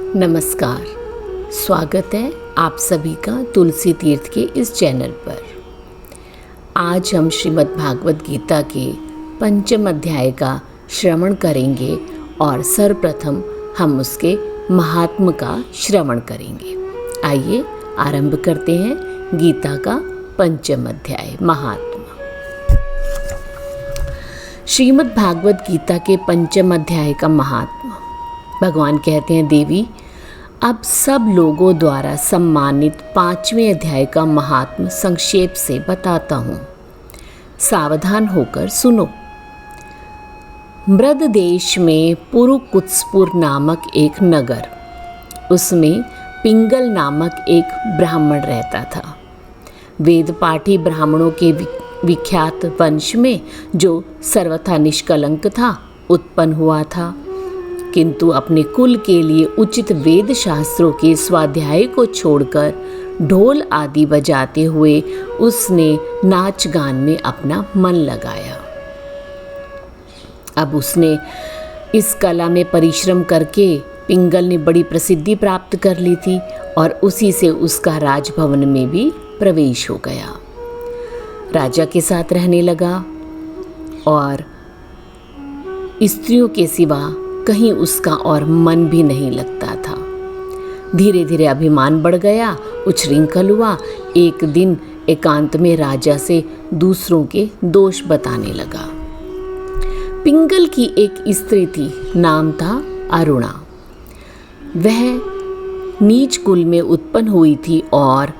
नमस्कार, स्वागत है आप सभी का तुलसी तीर्थ के इस चैनल पर। आज हम श्रीमद् भागवत गीता के पंचम अध्याय का श्रवण करेंगे और सर्वप्रथम हम उसके महात्म्य का श्रवण करेंगे। आइए आरंभ करते हैं गीता का पंचम अध्याय महात्म्य। श्रीमद् भागवत गीता के पंचम अध्याय का महात्म्य। भगवान कहते हैं, देवी अब सब लोगों द्वारा सम्मानित पांचवें अध्याय का महात्म्य संक्षेप से बताता हूँ, सावधान होकर सुनो। मृद देश में पुरुकुत्सपुर नामक एक नगर, उसमें पिंगल नामक एक ब्राह्मण रहता था। वेद पाठी ब्राह्मणों के विख्यात वंश में जो सर्वथा निष्कलंक था उत्पन्न हुआ था, किंतु अपने कुल के लिए उचित वेद शास्त्रों के स्वाध्याय को छोड़कर ढोल आदि बजाते हुए उसने नाच गान में अपना मन लगाया। अब उसने इस कला में परिश्रम करके पिंगल ने बड़ी प्रसिद्धि प्राप्त कर ली थी और उसी से उसका राजभवन में भी प्रवेश हो गया। राजा के साथ रहने लगा और स्त्रियों के सिवा कहीं उसका और मन भी नहीं लगता था। धीरे धीरे अभिमान बढ़ गया, उच्छृंखल हुआ। एक दिन एकांत में राजा से दूसरों के दोष बताने लगा। पिंगल की एक स्त्री थी, नाम था अरुणा। वह नीच कुल में उत्पन्न हुई थी और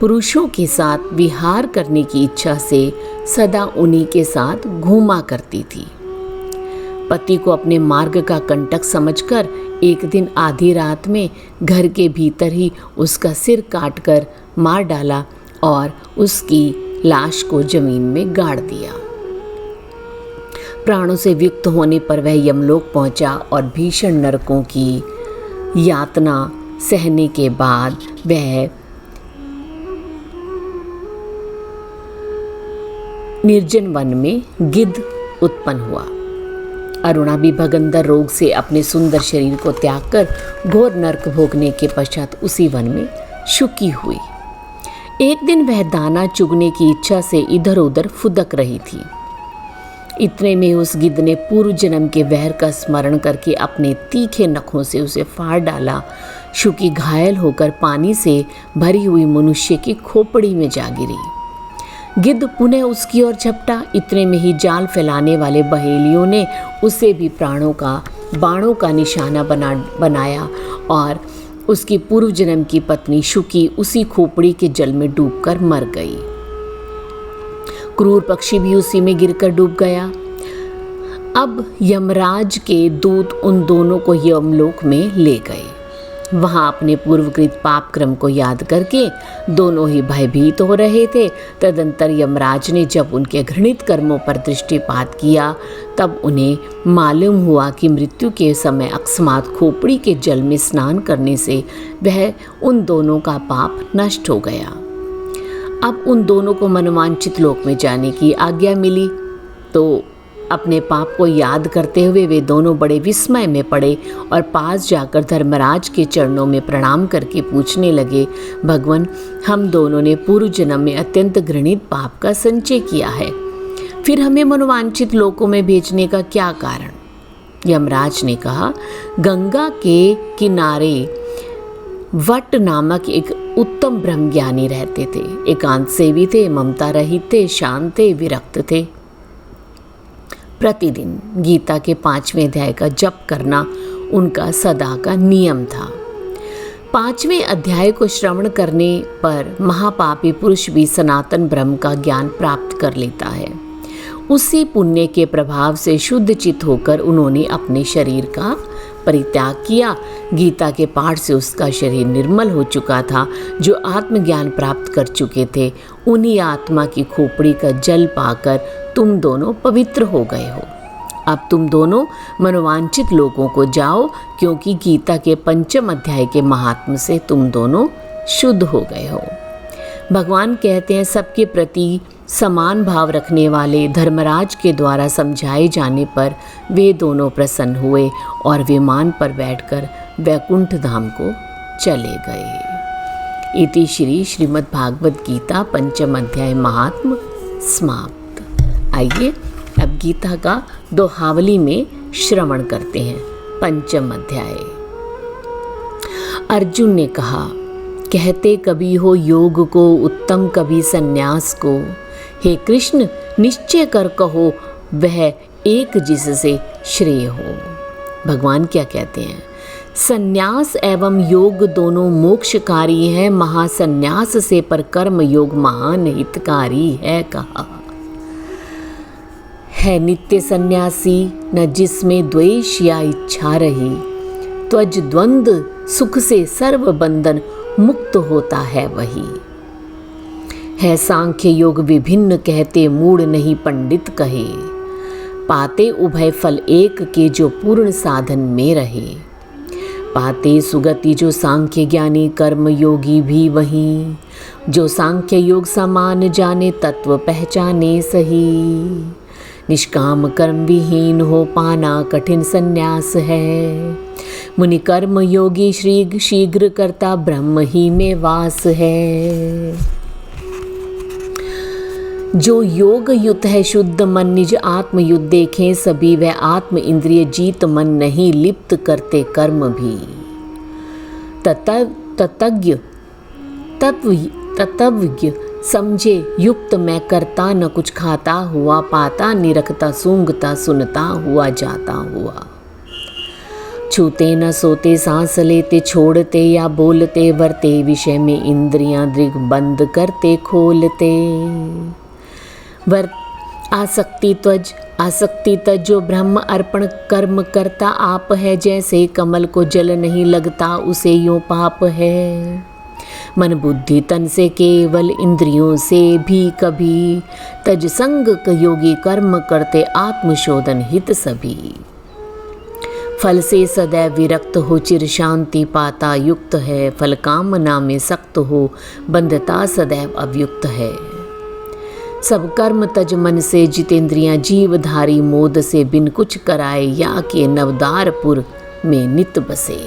पुरुषों के साथ विहार करने की इच्छा से सदा उन्हीं के साथ घूमा करती थी। पति को अपने मार्ग का कंटक समझकर एक दिन आधी रात में घर के भीतर ही उसका सिर काटकर मार डाला और उसकी लाश को जमीन में गाड़ दिया। प्राणों से वियुक्त होने पर वह यमलोक पहुंचा और भीषण नरकों की यातना सहने के बाद वह निर्जन वन में गिद्ध उत्पन्न हुआ। अरुणा भी भगंदर रोग से अपने सुंदर शरीर को त्याग कर घोर नरक भोगने के पश्चात उसी वन में शुकी हुई। एक दिन वह दाना चुगने की इच्छा से इधर उधर फुदक रही थी। इतने में उस गिद्ध ने पूर्व जन्म के वैर का स्मरण करके अपने तीखे नखों से उसे फाड़ डाला। शुकी घायल होकर पानी से भरी हुई मनुष्य की खोपड़ी में जा गिरी। गिद्ध पुनः उसकी ओर झपटा। इतने में ही जाल फैलाने वाले बहेलियों ने उसे भी बाणों का निशाना बनाया और उसकी पूर्व जन्म की पत्नी शुकी उसी खोपड़ी के जल में डूबकर मर गई। क्रूर पक्षी भी उसी में गिरकर डूब गया। अब यमराज के दूत उन दोनों को यमलोक में ले गए। वहां अपने पूर्वकृत पाप क्रम को याद करके दोनों ही भयभीत हो रहे थे। तदंतर यमराज ने जब उनके घृणित कर्मों पर दृष्टिपात किया तब उन्हें मालूम हुआ कि मृत्यु के समय अकस्मात खोपड़ी के जल में स्नान करने से वह उन दोनों का पाप नष्ट हो गया। अब उन दोनों को मनोवांछित लोक में जाने की आज्ञा मिली तो अपने पाप को याद करते हुए वे दोनों बड़े विस्मय में पड़े और पास जाकर धर्मराज के चरणों में प्रणाम करके पूछने लगे, भगवान, हम दोनों ने पूर्व जन्म में अत्यंत घृणित पाप का संचय किया है, फिर हमें मनोवांछित लोकों में भेजने का क्या कारण? यमराज ने कहा, गंगा के किनारे वट नामक एक उत्तम ब्रह्मज्ञानी रहते थे। एकांत सेवी थे, ममता रहित थे, शांत थे, विरक्त थे। प्रतिदिन गीता के 5वें अध्याय का जप करना उनका सदा का नियम था। 5वें अध्याय को श्रवण करने पर महापापी पुरुष भी सनातन ब्रह्म का ज्ञान प्राप्त कर लेता है। उसी पुण्य के प्रभाव से शुद्ध चित्त होकर उन्होंने अपने शरीर का परित्याग किया। गीता के पाठ से उसका शरीर निर्मल हो चुका था। जो आत्मज्ञान प्राप्त कर चुके थे उन्हीं आत्मा की खोपड़ी का जल पाकर तुम दोनों पवित्र हो गए हो। अब तुम दोनों मनोवांछित लोगों को जाओ, क्योंकि गीता के पंचम अध्याय के महात्म्य से तुम दोनों शुद्ध हो गए हो। भगवान कहते हैं, सबके प्रति समान भाव रखने वाले धर्मराज के द्वारा समझाए जाने पर वे दोनों प्रसन्न हुए और विमान पर बैठकर वैकुंठ धाम को चले गए। इति श्री श्रीमद् भागवत गीता पंचम अध्याय महात्म समाप्त। आइए अब गीता का दोहावली में श्रवण करते हैं। पंचम अध्याय। अर्जुन ने कहा, कहते कभी हो योग को उत्तम, कभी संन्यास को। हे कृष्ण, निश्चय कर कहो वह एक जिससे श्रेय हो। भगवान क्या कहते हैं? संन्यास एवं योग दोनों मोक्षकारी हैं, महासन्यास से पर कर्म योग महान हितकारी है कहा। है नित्य सन्यासी न जिसमें द्वेष या इच्छा रही, त्वज द्वंद्व सुख से सर्व बंधन मुक्त होता है वही। है सांख्य योग विभिन्न कहते, मूढ़ नहीं पंडित कहे। पाते उभय फल एक के जो पूर्ण साधन में रहे। पाते सुगति जो सांख्य ज्ञानी, कर्म योगी भी वही। जो सांख्य योग समान जाने, तत्व पहचाने सही। निष्काम कर्म विहीन हो पाना कठिन संन्यास है। मुनि कर्म योगी शीघ्र करता ब्रह्म ही में वास है। जो योग युक्त है शुद्ध मन, निज आत्म युद्ध देखें सभी। वह आत्म इंद्रिय जीत मन नहीं, लिप्त करते कर्म भी। तत्वज्ञ समझे युक्त मैं करता, न कुछ खाता हुआ पाता, निरखता सूंघता सुनता हुआ जाता हुआ। छूते न सोते सांस लेते छोड़ते या बोलते, वर्ते विषय में इंद्रियां दृग बंद करते खोलते। आसक्ति तज जो ब्रह्म अर्पण कर्म करता आप है। जैसे कमल को जल नहीं लगता उसे यूं पाप है। मन बुद्धि तन से केवल इंद्रियों से भी कभी। तज संग योगी कर्म करते आत्मशोधन हित सभी। फल से सदैव विरक्त हो चिर शांति पाता युक्त है। फल कामना में सख्त हो बंधता सदैव अवयुक्त है। सब कर्म तज मन से जितेंद्रियां जीवधारी, मोद से बिन कुछ कराए या के नवदारपुर में नित बसे।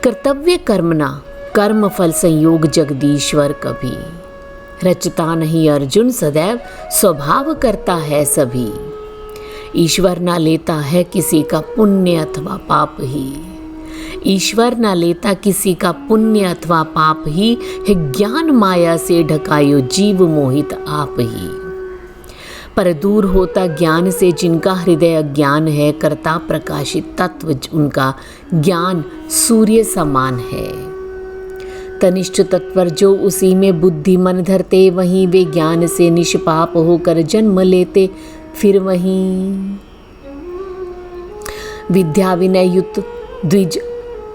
कर्तव्य कर्मना कर्म फल संयोग जगदीश्वर कभी। रचता नहीं अर्जुन सदैव स्वभाव करता है सभी। ईश्वर ना लेता है किसी का पुण्य अथवा पाप ही। ईश्वर ना लेता किसी का पुण्य अथवा पाप ही। है ज्ञान माया से ढकायो जीव मोहित आप ही। पर दूर होता ज्ञान से जिनका हृदय अज्ञान है। करता प्रकाशित तत्व उनका ज्ञान सूर्य समान है। तनिष्ठ तत्पर जो उसी में बुद्धि मन धरते, वहीं वे ज्ञान से निष्पाप होकर जन्म लेते फिर वहीं। विद्या विनय युक्त द्विज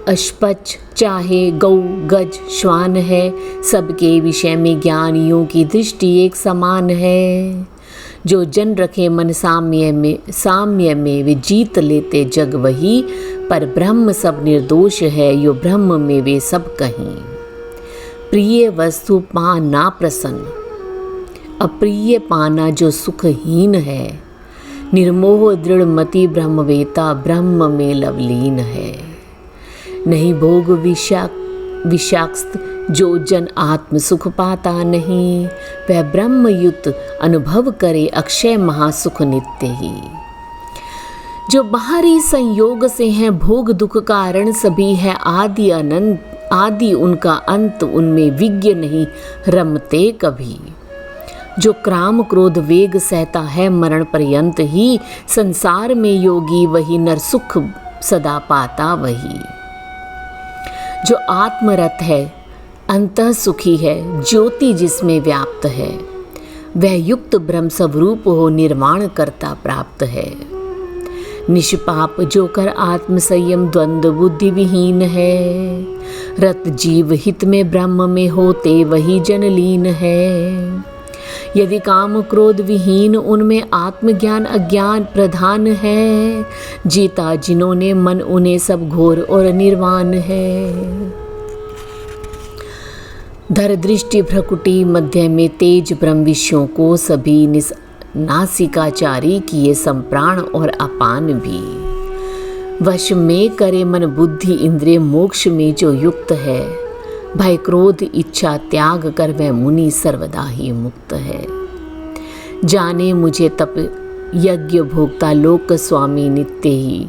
अश्पच चाहे गौ गज श्वान है। सबके विषय में ज्ञानियों की दृष्टि एक समान है। जो जन रखे मन साम्य में वे जीत लेते जग वही। पर ब्रह्म सब निर्दोष है, यो ब्रह्म में वे सब कहीं। प्रिय वस्तु पा ना प्रसन्न, अप्रिय पाना जो सुखहीन है। निर्मोह दृढ़ मति ब्रह्मवेता, ब्रह्म में लवलीन है। नहीं भोग विषाक्त जो जन आत्म सुख पाता नहीं। वह ब्रह्मयुक्त अनुभव करे अक्षय महासुख नित्य ही। जो बाहरी संयोग से हैं भोग दुख कारण सभी है। आदि अनंत आदि उनका अंत, उनमें विज्ञ नहीं रमते कभी। जो क्राम क्रोध वेग सहता है मरण पर्यंत ही। संसार में योगी वही, नर सुख सदा पाता वही। जो आत्मरत है अंतः सुखी है, ज्योति जिसमें व्याप्त है। वह युक्त ब्रह्म स्वरूप हो, निर्वाण करता प्राप्त है। निष्पाप जो कर आत्म संयम, द्वंद्व बुद्धि विहीन है। रत जीव हित में ब्रह्म में होते, वही जनलीन है। यदि काम क्रोध विहीन उनमें आत्मज्ञान अज्ञान प्रधान है। जीता जिन्होंने मन उन्हें सब घोर और निर्वाण है। धर दृष्टि भ्रकुटी मध्य में तेज ब्रह्म विषयों को सभी नासिकाचारी किए संप्राण और अपान भी। वश में करे मन बुद्धि इंद्रिय मोक्ष में जो युक्त है, भय क्रोध इच्छा त्याग कर वह मुनि सर्वदा ही मुक्त है। जाने मुझे तप यज्ञ भोक्ता लोक स्वामी नित्य ही,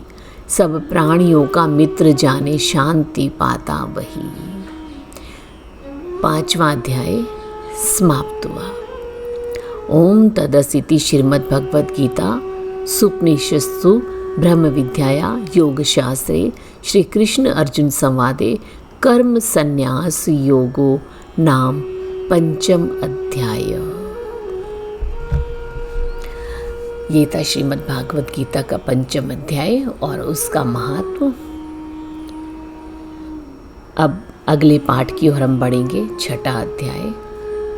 सब प्राणियों का मित्र जाने शांति पाता वही। 5वां अध्याय समाप्त हुआ। ओम तदसिति श्रीमद् भगवद गीता सुपनिषत्सु ब्रह्म विद्याया योग शास्त्रे श्री कृष्ण अर्जुन संवादे कर्म संन्यास योगो नाम 5म अध्याय। ये था श्रीमद् भागवत गीता का 5म अध्याय और उसका महत्व। अब अगले पाठ की ओर हम बढ़ेंगे, 6ठा अध्याय।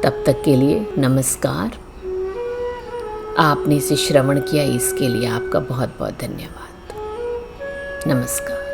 तब तक के लिए नमस्कार। आपने इसे श्रवण किया, इसके लिए आपका बहुत बहुत धन्यवाद। नमस्कार।